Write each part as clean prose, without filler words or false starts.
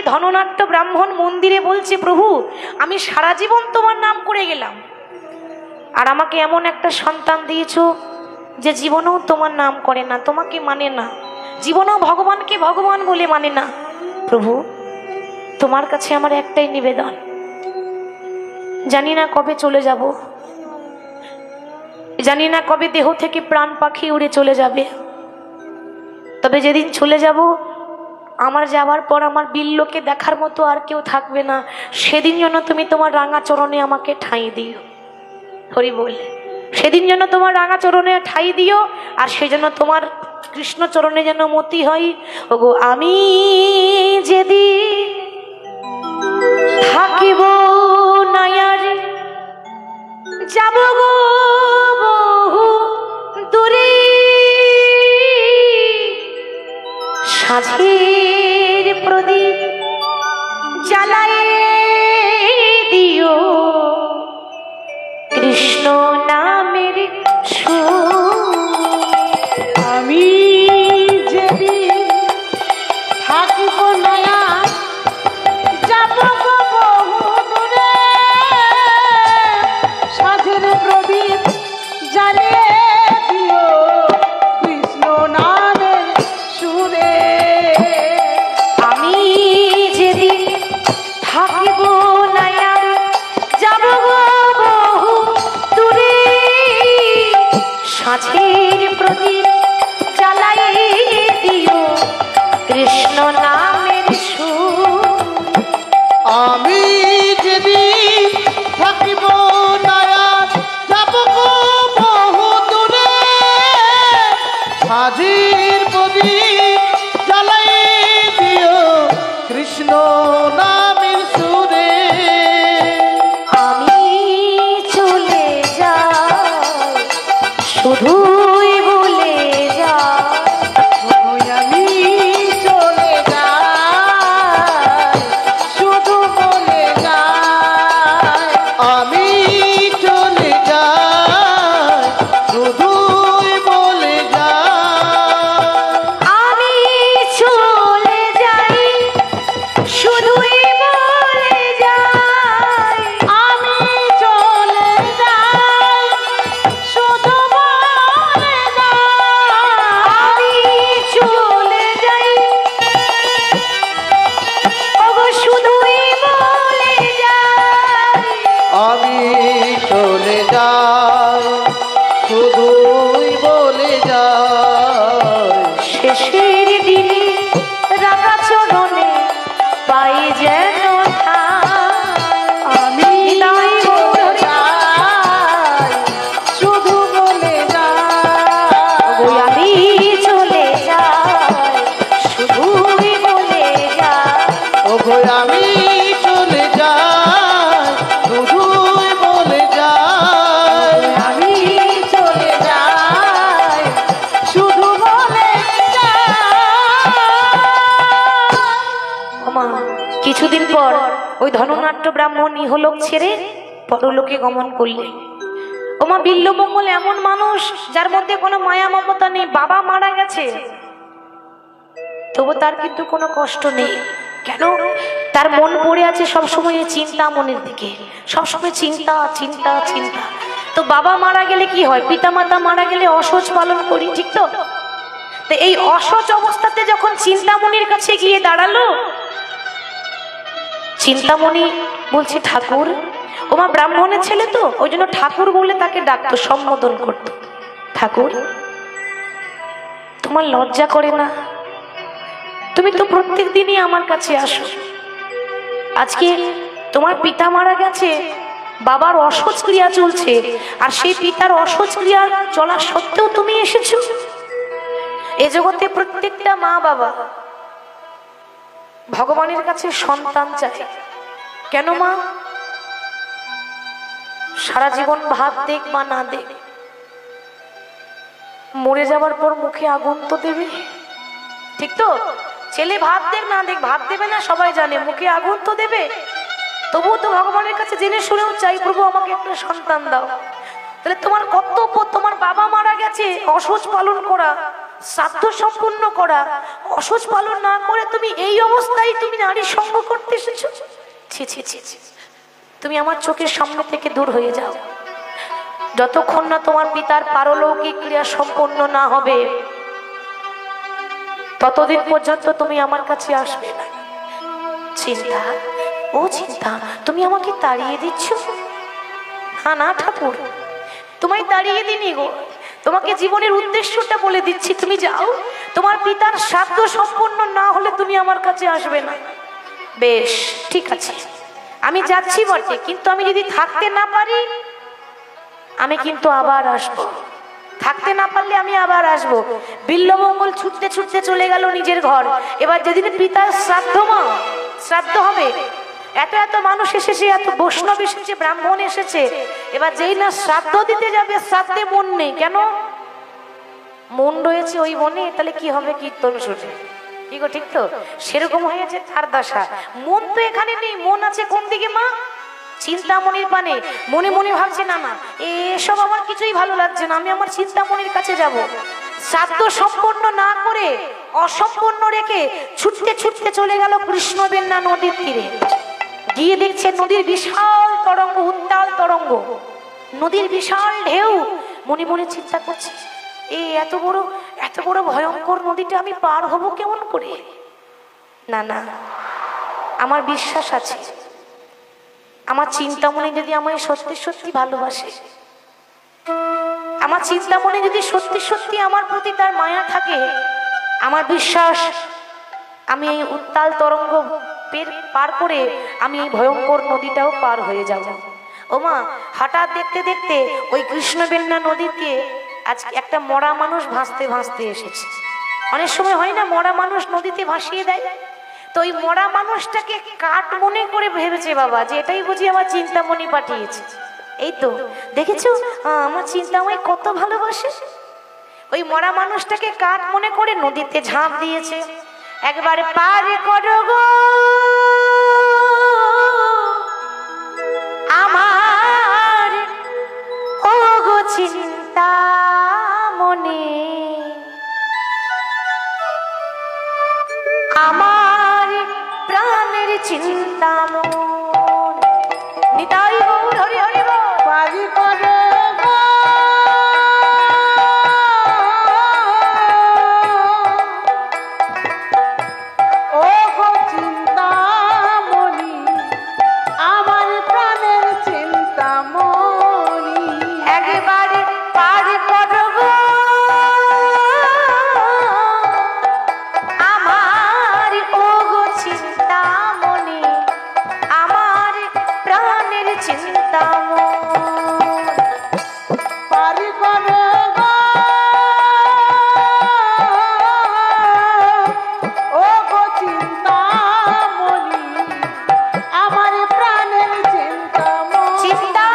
ধননাট্য ব্রাহ্মণ মন্দিরে বলছে, প্রভু আমি সারা জীবন তোমার নাম করে গেলাম, আর আমাকে এমন একটা সন্তান দিয়েছো যে জীবনেও তোমার নাম করে না, তোমাকে মানে না, জীবনেও ভগবানকে ভগবান বলে মানে না। প্রভু তোমার কাছে আমার একটাই নিবেদন, জানি না কবে চলে যাব, জানি না কবে দেহ থেকে প্রাণ পাখি উড়ে চলে যাবে, তবে যেদিন চলে যাব আমার যাওয়ার পর আমার বিল্লকে দেখার মতো আর কেউ থাকবে না, সেদিন যেন তুমি তোমার রাঙা চরণে আমাকে ঠাঁই দিও। হরি বল। সেদিন যেন তোমার রাঙা চরণে ঠাঁই দিও, আর সেজন্য তোমার কৃষ্ণ চরণে যেন মতি হয়। ওগো আমি যেদিন থাকিব নায়ারে যাব গো বহু দূরে, সাঁঝের প্রদীপ জ্বালায় দিও কৃষ্ণ নামের আমি যেদিন থাকিব নয়া যাব গো বহু দূরে, সাঁঝের প্রদীপ জ্বালিয়ে দিও কৃষ্ণ নামের সুরে। আমি যেদিন থাকিব নয়া যাব গো বহু দূরে, সাঁঝের প্রদীপ জ্বালাই দিও কৃষ্ণ নামের সুর। আমি যেদিন থাকিব নয়া যাব গো বহু দূরে, সাঁঝের প্রদীপ জ্বালাই দিও কৃষ্ণ নামের সুরে। আমি চলে যাই শুধুই বলে যাই, আমি চলে যাই শুধু বলে যাই, আমি চলে যাই শুধুই বলে যাই, আমি চলে যাই শুধুই বলে যাই, আমি চলে যাই শুধু বলে যাই, আমি চলে যাই ওগো শুধুই বলে যাই, আমি চলে যাই শুধুই বলে যাই, শেষের দিনে রাঙা চরণে পাই যেন আমি চলে যাই শুধু বলে যাই, আমি চলে যাই শুধুই বলে যাই, ওগো আমি চলে যাই শুধুই বলে যাই, আমি চলে যাই শুধু বলে যাই। ওমা কিছুদিন পর ওই ধননাট্য ব্রাহ্মণ ইহলোক ছেড়ে পরলোকে গমন করলেন। ওমা বিল্লমঙ্গল এমন মানুষ যার মধ্যে কোনো মায়া মমতা নেই, বাবা মারা গেছে তবু তার কিন্তু কোনো কষ্ট নেই। কেন? তার মন পড়ে আছে সবসময় চিন্তা, মনের দিকে সবসময় চিন্তা চিন্তা চিন্তা। তো বাবা মারা গেলে কি হয়, পিতামাতা মারা গেলে অসহ্য পালন করি, ঠিক তো? তো এই অসহ্য অবস্থাতে যখন চিন্তামণির কাছে গিয়ে দাঁড়ালো, চিন্তামণি বলছে ঠাকুর, ওমা ব্রাহ্মণের ছেলে তো ওই জন্য ঠাকুর বলে তাকে ডাকতো, সম্বোধন করতো। ঠাকুর তোমার লজ্জা করে না? তুমি তো প্রত্যেক দিনই আমার কাছে আসো, আজকে তোমার পিতা মারা গেছে, বাবার অসহ্য ক্রিয়া চলছে, আর সেই পিতার অসহ্য ক্রিয়া চলা সত্ত্বেও তুমি এসেছো। এ জগতে প্রত্যেকটা মা বাবা ভগবানের কাছে সন্তান চায়। কেন মা? সারা জীবন ভাত দেখ বা না দেখ, মরে যাওয়ার পর মুখে আগুন তো দেবে, ঠিক তো? ছেলে ভাত দেখ না দেখ, ভাত দেবে না সবাই জানে, মুখে আগুন তো দেবে। তবুও তো ভগবানের কাছে জেনে শুনেও চাই, প্রভু আমাকে একটা সন্তান দাও। তাহলে তোমার কর্তব্য, তোমার বাবা মারা গেছে অসহ্য পালন করা, শ্রাদ্ধ সম্পূর্ণ করা, অসুচ পালন না করে তুমি এই অবস্থায় তুমি নারী সঙ্গ করতে এসেছো। ছি ছি ছি ছি, তুমি আমার চোখের সামনে থেকে দূর হয়ে যাও। যতক্ষণ না তোমার পিতার পারলৌকিক ক্রিয়া সম্পন্ন না হবে ততদিন পর্যন্ত তুমি আমার কাছে আসবে না। চিন্তা, ও চিন্তা, তুমি আমাকে তাড়িয়ে দিচ্ছ? না না ঠাকুর, তোমায় তাড়িয়ে দিনি গো, তোমাকে জীবনের উদ্দেশ্যটা বলে দিচ্ছি। তুমি যাও, তোমার পিতার শ্রাদ্ধ সম্পন্ন না হলে তুমি আমার কাছে আসবে না। বেশ ঠিক আছে, আমি যাচ্ছি বটে, কিন্তু আমি যদি থাকতে না পারি আমি কিন্তু আবার আসবো। থাকতে না পারলে আমি আবার আসবো। বিল্লমঙ্গল ছুটতে ছুটতে চলে গেল নিজের ঘর। এবার যেদিন পিতার শ্রাদ্ধ হবে, এত এত মানুষ এসেছে, এত বৈষ্ণব এসেছে, ব্রাহ্মণ এসেছে। এবার যেই না শ্রাদ্ধ দিতে যাবে, শ্রাদ্ধে মন নেই। কেন? মন রয়েছে ওই মনে, তাহলে কি হবে? কীর্তন শুনে কি গো, ঠিক তো? সেরকম হয়েছে তার দশা। মন তো এখানে নেই, মন আছে কোন দিকে মা? চিন্তামণির পানে। মনে মনে ভাবছে না না, এসব আমার কিছুই ভালো লাগছে না, আমি আমার চিন্তামণির কাছে যাব। শ্রাদ্ধ সম্পন্ন না করে, অসম্পন্ন রেখে ছুটতে ছুটতে চলে গেল কৃষ্ণবেন্না নদীর তীরে। গিয়ে দেখছে নদীর বিশাল তরঙ্গ, উত্তাল তরঙ্গ, নদীর বিশাল ঢেউ। মনে মনে চিন্তা করছে, এত বড় ভয়ঙ্কর নদীটা আমি পার হব কেমন করে? না না, আমার বিশ্বাস আছে, আমার চিন্তামণি যদি আমায় সত্যি সত্যি ভালোবাসে, আমার চিন্তামণি যদি সত্যি সত্যি আমার প্রতি তার মায়া থাকে, আমার বিশ্বাস আমি এই উত্তাল তরঙ্গ পার করে আমি এই ভয়ঙ্কর নদীটাও পার হয়ে যাব। ওমা, হঠাৎ দেখতে দেখতে ওই কৃষ্ণবেন্না নদীতে আজকে একটা মরা মানুষ ভাসতে ভাসতে এসেছে। অনেক সময় হয় না, মরা মানুষ নদীতে ভাসিয়ে দেয়। তো ওই মরা মানুষটাকে কাঠ মনে করে ভেবেছে বাবা যে এটাই বুঝি আমার চিন্তামণি পাঠিয়েছে। এই তো দেখেছো, আমার চিন্তা আমায় কত ভালোবাসে। ওই মরা মানুষটাকে কাঠ মনে করে নদীতে ঝাঁপ দিয়েছে। একবার পার করো গো আমার ও গো চিন্তামণি, আমার প্রাণের চিন্তামণি। নিতাই গৌর হরি হরি বল। পারি করে গো ও গো চিন্তামণি, আমার প্রাণের চিন্তামণি। একবারে পার করো গো আমার ও গো চিন্তামণি, আমার প্রাণের চিন্তামণি। পারি করে গো ও গো চিন্তামণি, আমার প্রাণের চিন্তামণি। চিন্তা,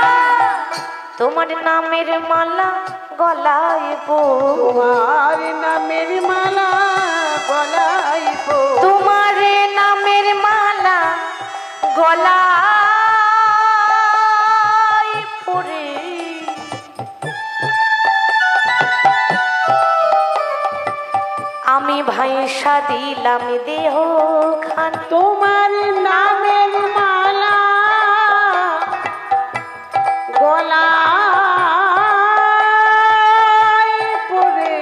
তোমার নামের মালা গলায় পো, তোমার নামের মালা গলায় পো, তোমার নামের মালা গলায় পরে আমি ভাইসা দিলাম দেহ খান। তোমার নামের মালা গলায় পরে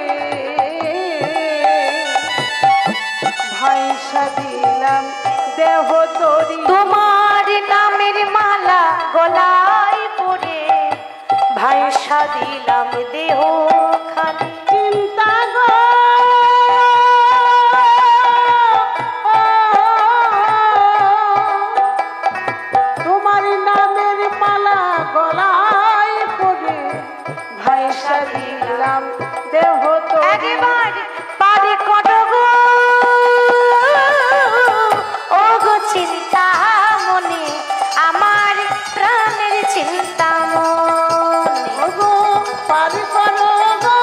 ভাইসা দিলাম দেহ তরি। তোমার নামের মালা গলায় পরে ভাইসা দিলাম দেহ খান। চিন্তা গো তোমার নামের মালা গলায় পরে ভাইসা দিলাম দেহ তরি। একবার পারে করো গো ও গো চিন্তামণি, আমার প্রাণের চিন্তামণি। ওগো পারি করো গো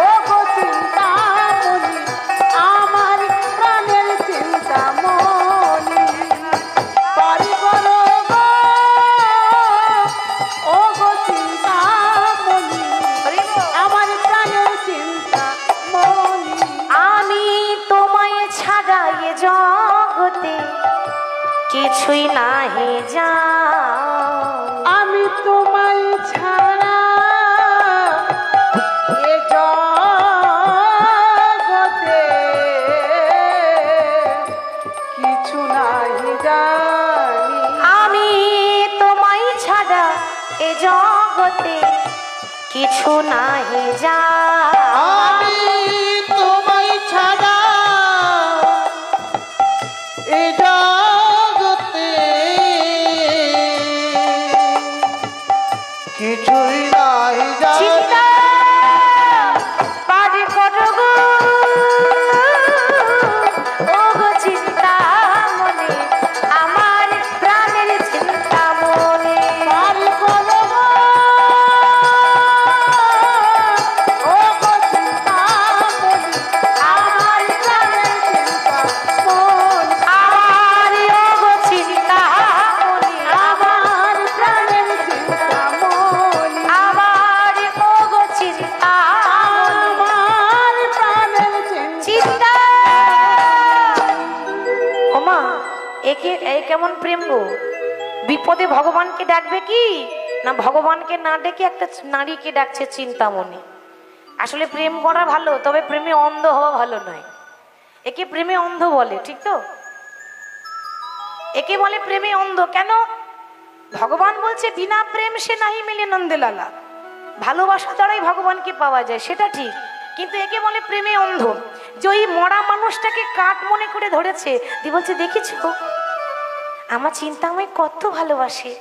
ওগো চিন্তামণি, আমার প্রাণের চিন্তামণি। পারি করো গো ওগো চিন্তামণি, জগতে কিছুই নাহি যা, আমি তোমায় ছাড়া এ জগতে কিছু নাহি জানি। আমি তোমায় ছাড়া এ জগতে কিছু নাহি যা, আমি তোমায় ছাড়া এ জগতে কিছুই নাহি জানি। চিন্তা পারি করো গো, ও গো চিন্তা মনে, আমার প্রাণের চিন্তা মনে। পারি করো গো, ও গো চিন্তা মনে, আমার প্রাণের চিন্তা মনে। আর ও গো চিন্তা মনে, আমার প্রাণের চিন্তা মনে। আবার ও গো চিন্তা মনে। আমার প্রাণের চিন্তা। চিন্তা ওমা, একে এই কেমন প্রেম গো? বিপদে ভগবানকে ডাকবে কি না ভগবানকে না ডেকে একটা নারীকে ডাকছে চিন্তামণি। আসলে প্রেম করা ভালো, তবে প্রেমে অন্ধ হওয়া ভালো নয়। একে প্রেমে অন্ধ বলে, ঠিক তো? একে বলে প্রেমে অন্ধ। কেন? ভগবান বলছে বিনা প্রেম সে নাহি মিলে নন্দলালা, ভালোবাসা দ্বারাই ভগবানকে পাওয়া যায়, সেটা ঠিক। কিন্তু একে বলে প্রেমে অন্ধ। যে ওই মরা মানুষটাকে কাঠ মনে করে ধরেছে, দিয়ে বলছে দেখিছো আমার চিন্তা আমায় কত ভালোবাসে,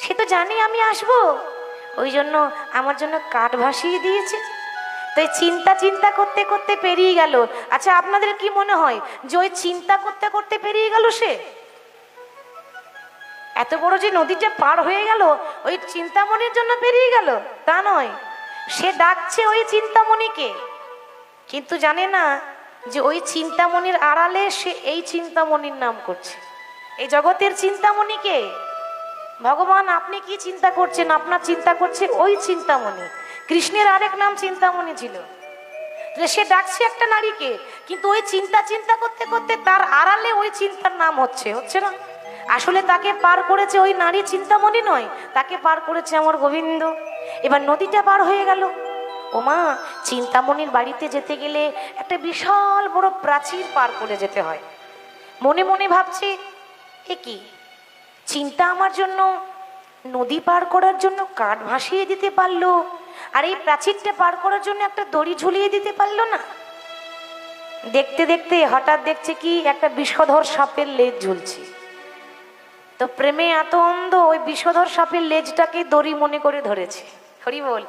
সে তো জানি আমি আসবো, ওই জন্য আমার জন্য কাঠ ভাসিয়ে দিয়েছে। তো এই চিন্তা চিন্তা করতে করতে পেরিয়ে গেল। আচ্ছা, আপনাদের কি মনে হয় যে ওই চিন্তা করতে করতে পেরিয়ে গেল সে? এত বড় যে নদীটা পার হয়ে গেল ওই চিন্তামণির জন্য পেরিয়ে গেল? তা নয়, সে ডাকছে ওই চিন্তামণিকে, কিন্তু জানে না যে ওই চিন্তামণির আড়ালে সে এই চিন্তামণির নাম করছে। এই জগতের চিন্তামণিকে ভগবান আপনি কি চিন্তা করছেন? আপনার চিন্তা করছে ওই চিন্তামণি। কৃষ্ণের আরেক নাম চিন্তামণি ছিল। সে ডাকছে একটা নারীকে, কিন্তু ওই চিন্তা চিন্তা করতে করতে তার আড়ালে ওই চিন্তার নাম হচ্ছে না। আসলে তাকে পার করেছে ওই নারী চিন্তামণি নয়, তাকে পার করেছে আমার গোবিন্দ। এবার নদীটা পার হয়ে গেল। ওমা, চিন্তামণির বাড়িতে যেতে গেলে একটা বিশাল বড় প্রাচীর পার করে যেতে হয়। মনে মনে ভাবছে এ কি, চিন্তা আমার জন্য নদী পার করার জন্য কাঠ ভাসিয়ে দিতে পারলো, আর এই প্রাচীরটা পার করার জন্য একটা দড়ি ঝুলিয়ে দিতে পারলো না। দেখতে দেখতে হঠাৎ দেখছে কি একটা বিষধর সাপের লেজ ঝুলছে। তো প্রেমে এত অন্ধ, ওই বিষধর সাপের লেজটাকে দড়ি মনে করে ধরেছে। হরি বল।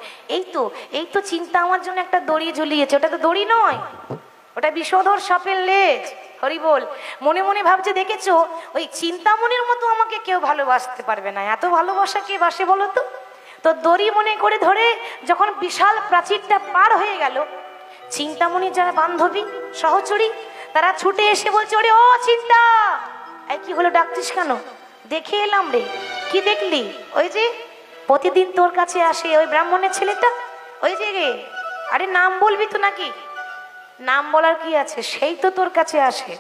এই তো চিন্তা আমার জন্য একটা দড়ি ঝুলিয়েছে, ওটা তো দড়ি নয়, ওটা বিষধর সাপের লেজ। হরি বল। মনে মনে ভাবছে দেখেছো, ওই চিন্তামণির মতো আমাকে কেউ ভালোবাসতে পারবে না, এত ভালোবাসা কে বাসে বলো তো? তো দড়ি মনে করে ধরে যখন বিশাল প্রাচীরটা পার হয়ে গেল, চিন্তামণির যারা বান্ধবী সহচরী তারা ছুটে এসে বলছে, ওরে ও চিন্তা, এই কি হলো, ডাকতিস কেন? দেখে এলাম রে। কি দেখলি? ওই যে প্রতিদিন তোর কাছে আসে ওই ব্রাহ্মণের ছেলেটা, ওই যে রে। আরে নাম বলবি তো নাকি? নাম বলার কি আছে, সেই তো তোর কাছে আসে,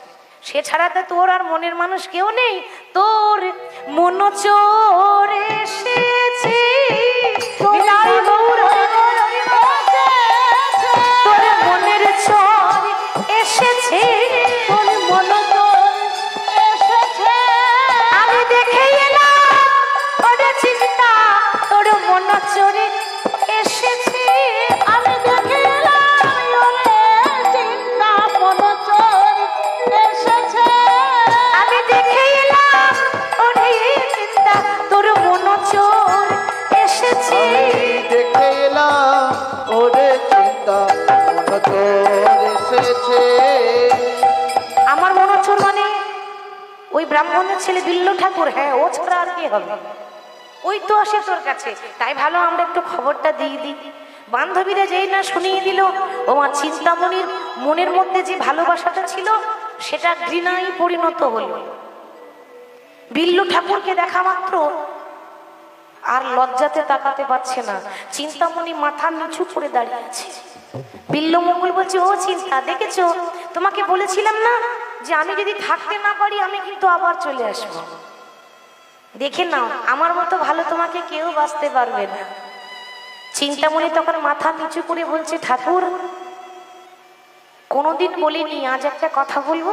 সে ছাড়া তো তোর আর মনের মানুষ কেউ নেই। তোর মন চোর এসেছে, তোর মনের চোর এসেছে, তোর মন চোর এসেছে, আমি দেখে এলাম ওরে চিন্তা, তোর মন চোরে এসেছে, আমি দেখে এলাম ওরে চিন্তা, মন চোর এসেছে, আমি দেখে এলাম ওরে চিন্তা, তোর মন চোর এসেছে। দেখে এলাম ওরে চিন্তা, মন চোর এসেছে। আমার মন চোর মানে ওই ব্রাহ্মণের ছেলে বিল্ল ঠাকুর। হ্যাঁ, ও ছাড়া আর কি হবে? ওই তো আসে তোর কাছে, তাই ভালো আমরা একটু খবরটা দিয়ে দিই। বান্ধবীরা যেই না শুনিয়ে দিল, ও মা চিন্তামণির মনের মধ্যে যে ভালোবাসাটা ছিল সেটা ঘৃণায় পরিণত হলো। বিল্ল ঠাকুরকে দেখা মাত্র আর লজ্জাতে তাকাতে পারছে না, চিন্তামণি মাথা নিচু করে দাঁড়িয়ে আছে। বিল্ল মঙ্গল বলছে, ও চিন্তা, দেখেছো তোমাকে বলেছিলাম না যে আমি যদি থাকতে না পারি আমি কিন্তু আবার চলে আসব। দেখে নাও, আমার মতো ভালো তোমাকে কেউ বাঁচতে পারবে না। চিন্তামণি তখন মাথা নিচু করে বলছে, ঠাকুর কোনোদিন বলিনি, আজ একটা কথা বলবো।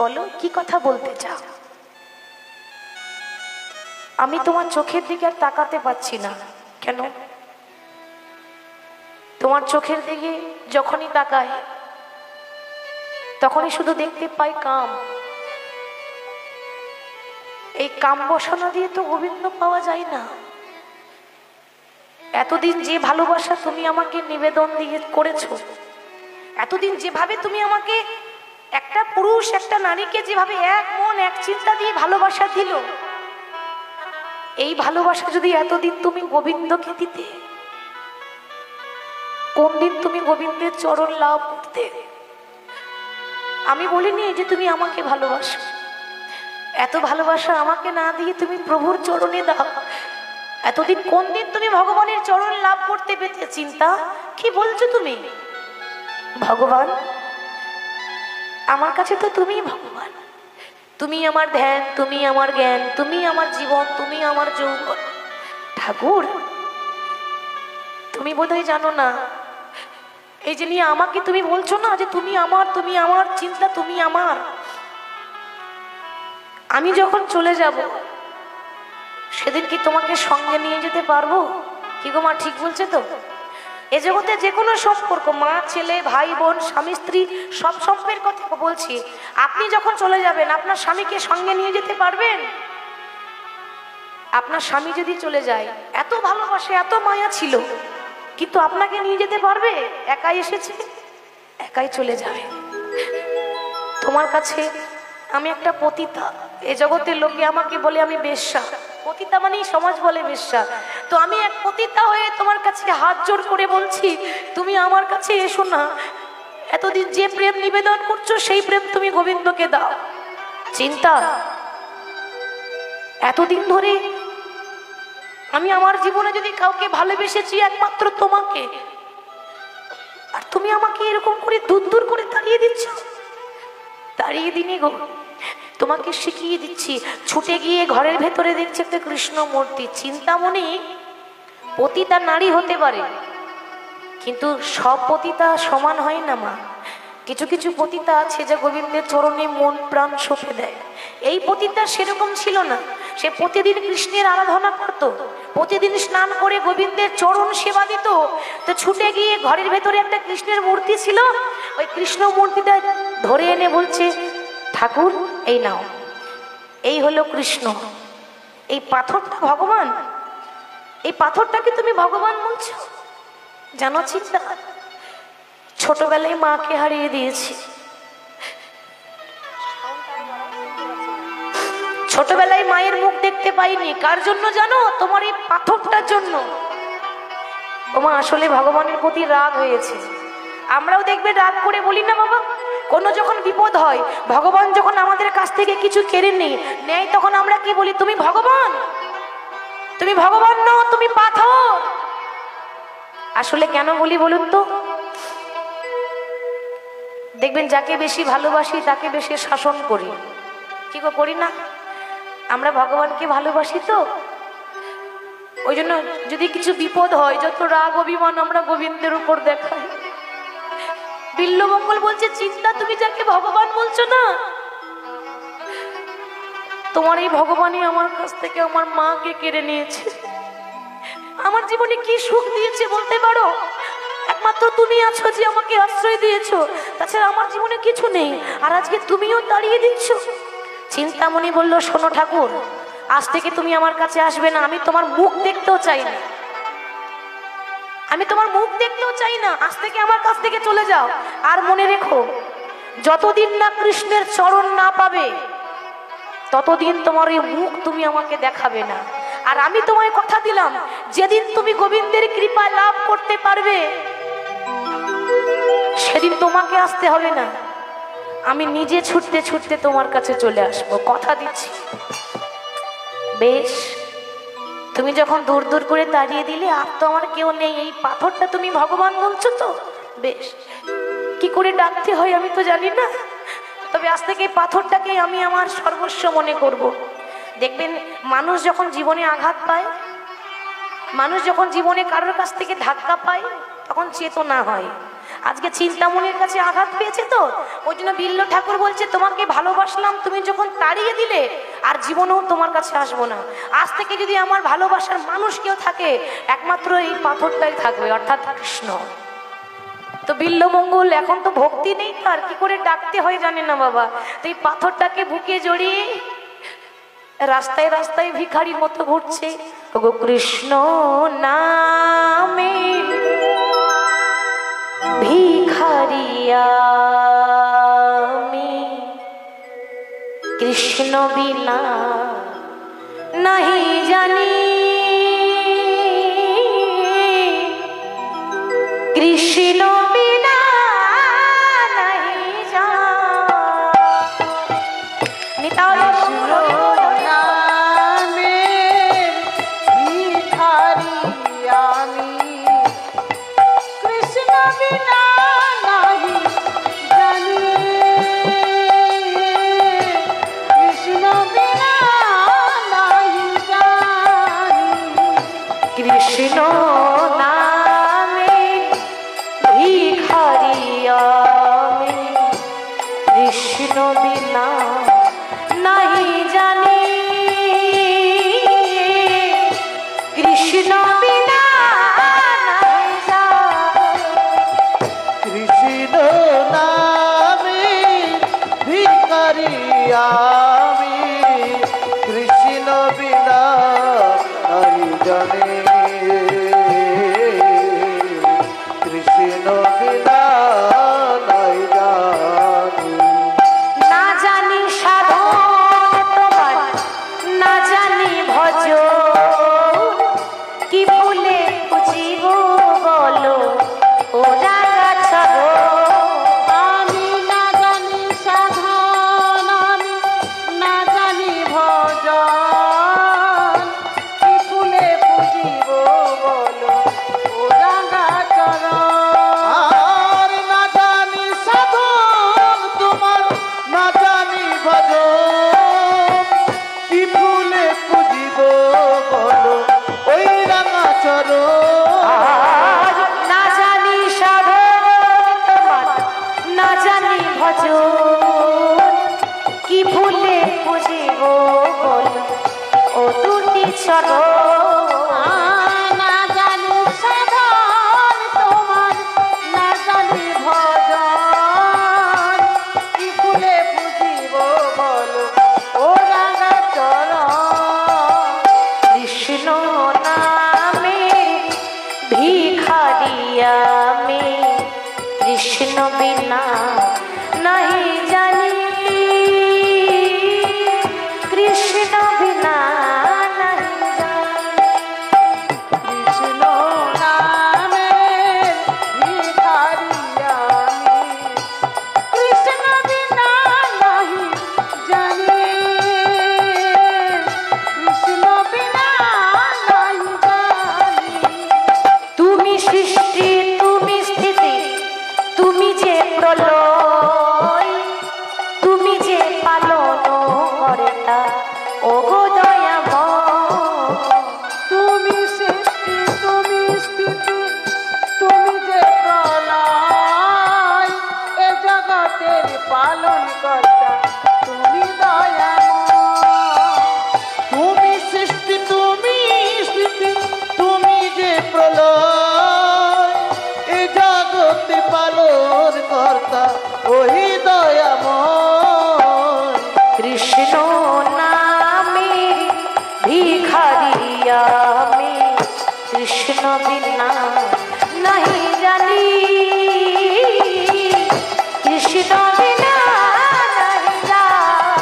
বলো, কি কথা বলতে চাও? আমি তোমার চোখের দিকে আর তাকাতে পাচ্ছি না। কেন? তোমার চোখের দিকে যখনই তাকাই তখনই শুধু দেখতে পাই কাম। এই কাম বসানো দিয়ে তো গোবিন্দ পাওয়া যায় না। এতদিন যে ভালোবাসা তুমি আমাকে নিবেদন দিয়ে করেছো, এতদিন যেভাবে তুমি আমাকে, একটা পুরুষ একটা নারীকে যেভাবে এক মন এক চিন্তা দিয়ে ভালোবাসা দিল, এই ভালোবাসা যদি এতদিন তুমি গোবিন্দকে দিতে, কোন দিন তুমি গোবিন্দের চরণ লাভ করতে? আমি বলিনি যে তুমি আমাকে ভালোবাসো, এত ভালোবাসা আমাকে না দিয়ে তুমি প্রভুর চরণে দাও। এতদিন কোন দিন তুমি ভগবানের চরণ লাভ করতে পেতে? চিন্তা, কি বলছো তুমি? ভগবান, আমার কাছে তো তুমি ভগবান, তুমি আমার ধ্যান, তুমি আমার জ্ঞান, তুমি আমার জীবন, তুমি আমার যৌবন। ঠাকুর, তুমি বোধহয় জানো না, এই যে নিয়ে আমাকে তুমি বলছো না যে তুমি আমার, তুমি আমার চিন্তা, তুমি আমার। আমি যখন চলে যাব সেদিন কি তোমাকে সঙ্গে নিয়ে যেতে পারবো? কি গো মা, ঠিক বলছে তো? এ জগতে যে কোনো সম্পর্ক, মা ছেলে, ভাই বোন, স্বামী স্ত্রী, সব সম্পর্কের কথা বলছি। আপনি যখন চলে যাবেন আপনার স্বামীকে সঙ্গে নিয়ে যেতে পারবেন? আপনার স্বামী যদি চলে যায়, এত ভালোবাসে, এত মায়া ছিল, কিন্তু আপনাকে নিয়ে যেতে পারবে? একাই এসেছে, একাই চলে যাবে। তোমার কাছে আমি একটা পতিতা, এ জগতের লোকে আমাকে বলে আমি বেশ্যা। পতিতা মানেই সমাজ বলে বেশ্যা। তো আমি এক পতিতা হয়ে তোমার কাছে হাত জোড় করে বলছি, তুমি আমার কাছে এসো না। এতদিন যে প্রেম নিবেদন করছো সেই প্রেম তুমি গোবিন্দকে দাও। চিন্তা, এতদিন ধরে আমি আমার জীবনে যদি কাউকে ভালোবেসেছি একমাত্র তোমাকে, আর তুমি আমাকে এরকম করে দূর দূর করে তাড়িয়ে দিচ্ছ। তাড়িয়ে দিনি গো, তোমাকে শিখিয়ে দিচ্ছি। ছুটে গিয়ে ঘরের ভেতরে দেখছে একটা কৃষ্ণ মূর্তি। চিন্তামণি, পতিতা নারী হতে পারে, কিন্তু সব পতিতা সমান হয় না মা। কিছু কিছু পতিতা আছে যে গোবিন্দের চরণে মন প্রাণ সঁপে দেয়। এই পতিতা সেরকম ছিল না। সে প্রতিদিন কৃষ্ণের আরাধনা করত, প্রতিদিন স্নান করে গোবিন্দের চরণ সেবা দিত। তো ছুটে গিয়ে ঘরের ভেতরে একটা কৃষ্ণের মূর্তি ছিল, ওই কৃষ্ণ মূর্তিটা ধরে এনে বলছে, ঠাকুর এই নাও, এই হলো কৃষ্ণ, এই পাথরটা ভগবান। এই পাথরটাকে তুমি ভগবান বলছো? জানো চিন্তা, ছোটবেলায় মাকে হারিয়ে দিয়েছি। ছোটবেলায় মায়ের মুখ দেখতে পাইনি। কার জন্য জানো? তোমার এই পাথরটার জন্য। তোমার আসলে ভগবানের প্রতি রাগ হয়েছে। আমরাও দেখবে রাগ করে বলি না বাবা, কোনো যখন বিপদ হয়, ভগবান যখন আমাদের কাছ থেকে কিছু কেড়ে নেয়, তখন আমরা কি বলি? তুমি ভগবান, তুমি ভগবান নও, তুমি পাথর। আসলে কেন বলি বলুন তো? দেখবেন যাকে বেশি ভালোবাসি তাকে বেশি শাসন করি। কি গো, করি না? আমরা ভগবানকে ভালোবাসি তো, ওই জন্য যদি কিছু বিপদ হয়, যত রাগ অভিমান আমরা গোবিন্দের উপর দেখাই। বিল্লমঙ্গল বলছে, চিন্তা, তুমি যাকে ভগবান বলছো না, তোমার এই ভগবানই আমার কাছ থেকে আমার মাকে কেড়ে নিয়েছে। আমার জীবনে কি সুখ দিয়েছে বলতে পারো? একমাত্র তুমি আছো যে আমাকে আশ্রয় দিয়েছো, তাছাড়া আমার জীবনে কিছু নেই। আর আজকে তুমিও দাঁড়িয়ে দিচ্ছ। চিন্তামণি বলল, শোনো ঠাকুর, আজ থেকে তুমি আমার কাছে আসবে না। আমি তোমার মুখ দেখতেও চাই না, আমি তোমার মুখ দেখতেও চাই না। আজ থেকে আমার কাছ থেকে চলে যাও। আর মনে রেখো, যতদিন না কৃষ্ণের চরণ না পাবে ততদিন তোমার এই মুখ তুমি আমাকে দেখাবে না। আর আমি তোমায় কথা দিলাম, যেদিন তুমি গোবিন্দের কৃপা লাভ করতে পারবে সেদিন তোমাকে আসতে হবে না, আমি নিজে ছুটতে ছুটতে তোমার কাছে চলে আসবো, কথা দিচ্ছি। বেশ, তুমি যখন দূর দূর করে তাড়িয়ে দিলে, আর তো আমার কেউ নেই, এই পাথরটা তুমি ভগবান বলছো তো? বেশ, কি করে ডাকতে হয় আমি তো জানি না, তবে আজ থেকে এই পাথরটাকে আমি আমার সর্বস্ব মনে করব। দেখবেন মানুষ যখন জীবনে আঘাত পায়, মানুষ যখন জীবনে কারোর কাছ থেকে ধাক্কা পায়, তখন চেতনা হয়। আজকে চিন্তামণির কাছে আঘাত পেয়েছে, তো ওই জন্য বিল্ল ঠাকুর বলছে তোমাকে ভালোবাসলাম, তুমি যখন তাড়িয়ে দিলে আর জীবনেও তোমার কাছে আসবো না। আজ থেকে যদি আমার ভালোবাসার মানুষ কেউ থাকে, একমাত্র এই পাথরটাই থাকবে, অর্থাৎ কৃষ্ণ। তো বিল্লমঙ্গল এখন তো ভক্তি নেই, তার কি করে ডাকতে হয় জানে না বাবা। তো এই পাথরটাকে বুকে জড়িয়ে রাস্তায় রাস্তায় ভিখারির মতো ঘুরছে, ওগো কৃষ্ণ নামে ভিখারিয়া আমি, কৃষ্ণ বিনা नहीं জানি, কৃষ্ণ বিনা नहीं জানি। কৃষ্ণ নামে ভিখারিয়া আমি, কৃষ্ণ বিনা नहीं জানি, কৃষ্ণ বিনা नहीं জানি। কৃষ্ণ নামে ভিখারিয়া আমি, কৃষ্ণ বিনা নাই জানি, কৃষ্ণ বিনা নাই জানি। না জানি সাধন তোমার, না জানি ভজন, কি ফুলে খুঁজিব বলো ও রাগাছর। আমি না জানি সাধন, আমি না জানি ভজন, কি ফুলে পুজিব বলো ও রাগাচরণ। আর না জানি সাধন তোমার, না জানি ভজন, কি ফুলে পুজিব বলো ওই রাগাচরণ। আর না জানি সাধন তোমার, না জানি ভজন, কি ফুলে খুঁজিব বলো ও দুটি চরণ। না জানি সাধন তোমার, না জানি ভজন, কি ফুলে পুজিব বলো ও রাগাচরণ। কৃষ্ণ নামে ভিখারিয়া আমি, কৃষ্ণ বিনা नहीं জানি, কৃষ্ণ বিনা नहीं জানি। কৃষ্ণ নামে ভিখারিয়া আমি, কৃষ্ণ বিনা নাহি জানি, কৃষ্ণ বিনা নাহি জানি। তুমি সৃষ্টি, তুমি স্থিতি, তুমি যে প্রলয়, তুমি যে পালন কর্তা ওগো দয়াময়। তুমি সৃষ্টি, তুমি স্থিতি, তুমি যে প্রলয়, এ জগতের পালন কর্তা তুমি দয়াময়। তুমি সৃষ্টি, তুমি স্থিতি, তুমি যে প্রলয়, এ জগতে পালন কর্তা ওই দয়াময়। কৃষ্ণ নামে ভিখারিয়া আমি, কৃষ্ণ বিনা नहीं জানি, কৃষ্ণ বিনা नहीं জানি।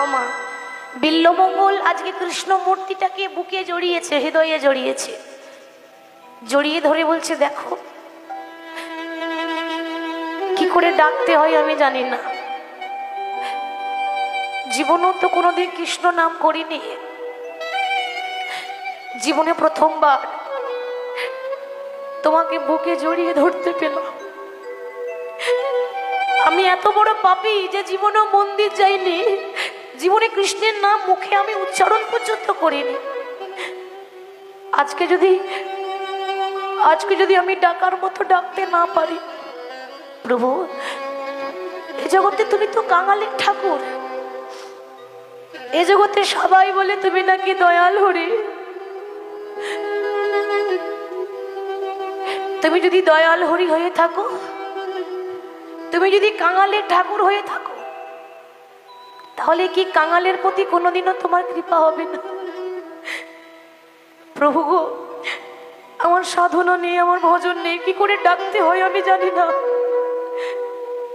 ওমা বিল্লমঙ্গল আজকে কৃষ্ণ মূর্তিটাকে বুকে জড়িয়েছে, হৃদয়ে জড়িয়েছে, জড়িয়ে ধরে বলছে দেখো কি করে ডাকতে হয় আমি জানি না, জীবনেও তো কোনোদিন কৃষ্ণ নাম করিনি, জীবনে প্রথমবার তোমাকে বুকে জড়িয়ে ধরতে পেলাম। আমি এত বড় পাপী যে জীবনেও মন্দির যাইনি, জীবনে কৃষ্ণের নাম মুখে আমি উচ্চারণ পর্যন্ত করিনি। আজকে যদি আমি ডাকার মতো ডাকতে না পারি, প্রভু এ জগতে তুমি তো কাঙালির ঠাকুর, এ জগতে সবাই বলে তুমি নাকি দয়াল হরি, তুমি যদি দয়াল হরি হয়ে থাকো, তুমি যদি কাঙালের ঠাকুর হয়ে থাকো, তাহলে কি কাঙালের প্রতি কোনোদিনও তোমার কৃপা হবে না? প্রভু গো, আমার সাধনা নেই, আমার ভজন নেই, কি করে ডাকতে হয় আমি জানি না,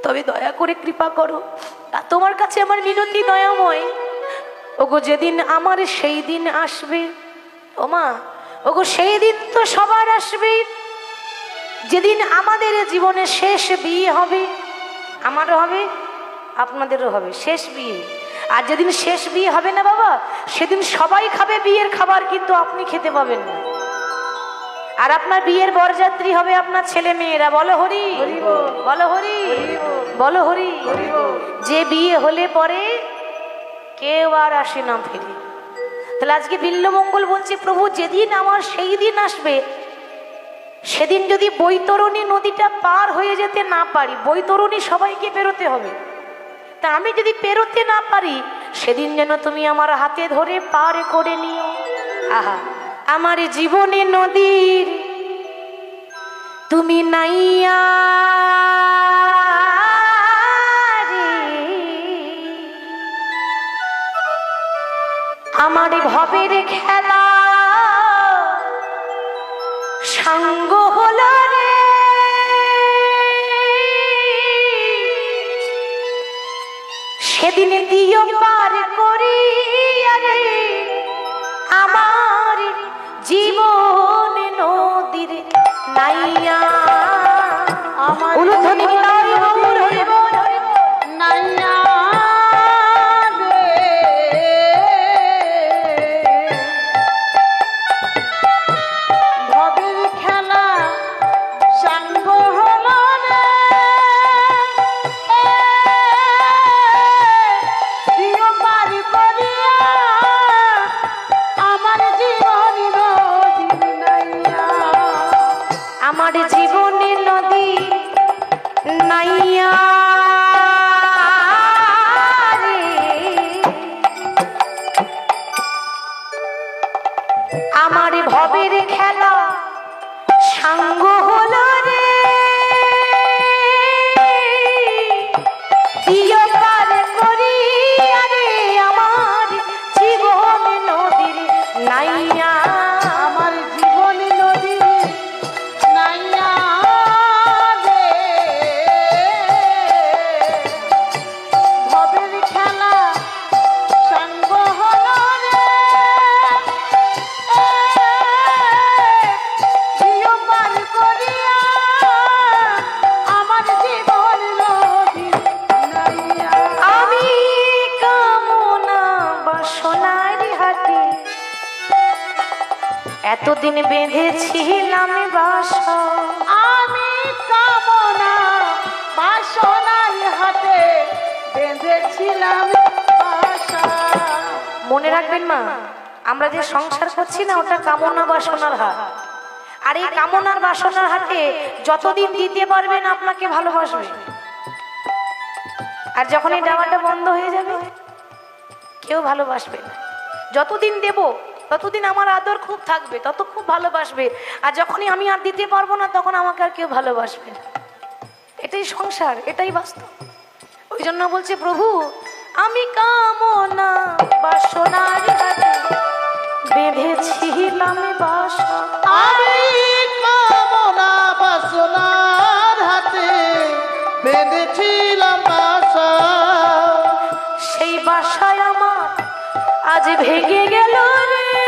তবে দয়া করে কৃপা করো। আর তোমার কাছে আমার মিনতি দয়াময়, ওগো যেদিন আমার সেই দিন আসবে, ওমা ওগো সেই দিন তো সবার আসবে, যেদিন আমাদের জীবনে শেষ বিয়ে হবে, আমারও হবে আপনাদেরও হবে শেষ বিয়ে। আর যেদিন শেষ বিয়ে হবে না বাবা, সেদিন সবাই খাবে বিয়ের খাবার, কিন্তু আপনি খেতে পাবেন না। আর আপনার বিয়ের বরযাত্রী হবে আপনার ছেলে মেয়েরা। বলো হরি, বলো হরি, বলো হরি। যে বিয়ে হলে পরে কেউ আর আসে না ফিরে। তাহলে আজকে বিল্লমঙ্গল বলছে প্রভু যেদিন আমার সেই দিন আসবে, সেদিন যদি বৈতরণী নদীটা পার হয়ে যেতে না পারি, বৈতরণী সবাইকে পেরোতে হবে, তা আমি যদি পেরোতে না পারি, সেদিন যেন তুমি আমার হাতে ধরে পার করে নিও। আহা, আমার জীবনে নদীর তুমি নাইয়া রে, আমার ভবের খেলা সাঙ্গ হলো রে, সেদিন দিও পার করি রে আমার জীবন নদীর নাইয়া। আমার উলুধ্বনি গিলায় গৌর হরি বল নাইয়া রে, ভবের খেলা সাঙ্গ হলো রে, দিও পার করিয়া আমার জীবন নদী নাইয়া, আমার জীবনে নদী নাইয়া রে, আমার ভবের খেলা সাঙ্গ হলো রে, দিও পার করিয়া রে আমার জীবন নদীর নাইয়া, আমার জীবন নদী নাইয়া রে, ভবের খেলা সাঙ্গ হলো রে, দিও পার করিয়া আমার জীবন নদী নাইয়া। আমি কামনা বাসনার হাতে এতদিন বেঁধেছিলাম বাসা, আমি কামনা বাসনার হাতে বেঁধেছিলাম বাসা। মনে রাখবেন মা, আমরা যে সংসার করছি না, ওটা কামনা বাসনার হাত। আর এই কামনার বাসনার হাতে যতদিন দিতে পারবেন আপনাকে ভালোবাসবে, আর যখন এই দেওয়াটা বন্ধ হয়ে যাবে কেউ ভালোবাসবে না। যতদিন দেব ততদিন আমার আদর খুব থাকবে, তত খুব ভালোবাসবে, আর যখনই আমি আর দিতে পারবো না তখন আমাকে আর কেউ ভালোবাসবে না। এটাই সংসার, এটাই বাস্তব। ওই জন্য বলছে প্রভু আমি কামনা বাসনার হাতে বেঁধেছিলাম বাসা, আমি কামনা বাসনার হাতে বেঁধেছিলাম বাসা, সেই বাসায় আজ ভেঙে গেল রে